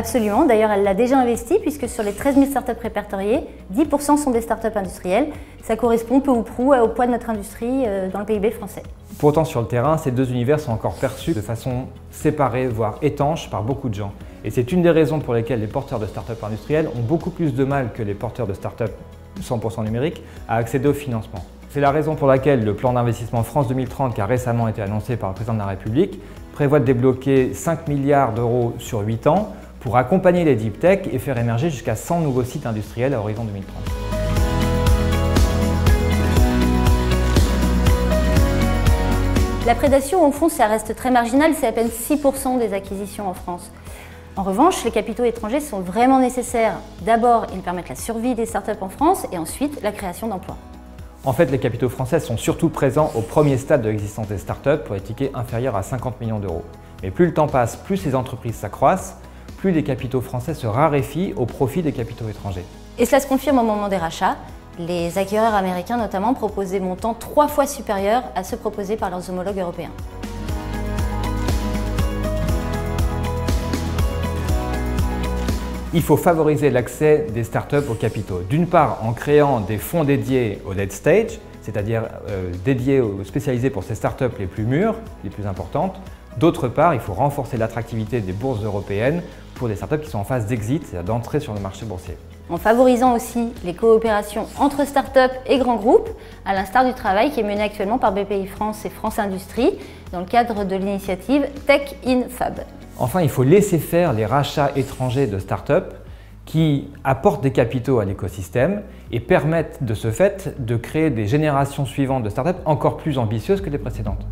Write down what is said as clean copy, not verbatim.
Absolument, d'ailleurs elle l'a déjà investi puisque sur les 13 000 startups répertoriées, 10% sont des startups industrielles. Ça correspond peu ou prou au poids de notre industrie dans le PIB français. Pourtant sur le terrain, ces deux univers sont encore perçus de façon séparée, voire étanche par beaucoup de gens. Et c'est une des raisons pour lesquelles les porteurs de startups industrielles ont beaucoup plus de mal que les porteurs de startups 100% numériques à accéder au financement. C'est la raison pour laquelle le plan d'investissement France 2030 qui a récemment été annoncé par le président de la République prévoit de débloquer 5 milliards d'euros sur 8 ans pour accompagner les deep tech et faire émerger jusqu'à 100 nouveaux sites industriels à horizon 2030. La prédation, au fond, ça reste très marginal, c'est à peine 6% des acquisitions en France. En revanche, les capitaux étrangers sont vraiment nécessaires. D'abord, ils permettent la survie des startups en France et ensuite la création d'emplois. En fait, les capitaux français sont surtout présents au premier stade de l'existence des startups pour les tickets inférieurs à 50 millions d'euros. Mais plus le temps passe, plus ces entreprises s'accroissent, plus les capitaux français se raréfient au profit des capitaux étrangers. Et cela se confirme au moment des rachats. Les acquéreurs américains notamment proposent des montants 3 fois supérieurs à ceux proposés par leurs homologues européens. Il faut favoriser l'accès des startups aux capitaux. D'une part, en créant des fonds dédiés au late stage, c'est-à-dire spécialisés pour ces startups les plus mûres, les plus importantes. D'autre part, il faut renforcer l'attractivité des bourses européennes pour des startups qui sont en phase d'exit, c'est-à-dire d'entrée sur le marché boursier. En favorisant aussi les coopérations entre startups et grands groupes, à l'instar du travail qui est mené actuellement par BPI France et France Industrie dans le cadre de l'initiative Tech in Fab. Enfin, il faut laisser faire les rachats étrangers de startups qui apportent des capitaux à l'écosystème et permettent de ce fait de créer des générations suivantes de startups encore plus ambitieuses que les précédentes.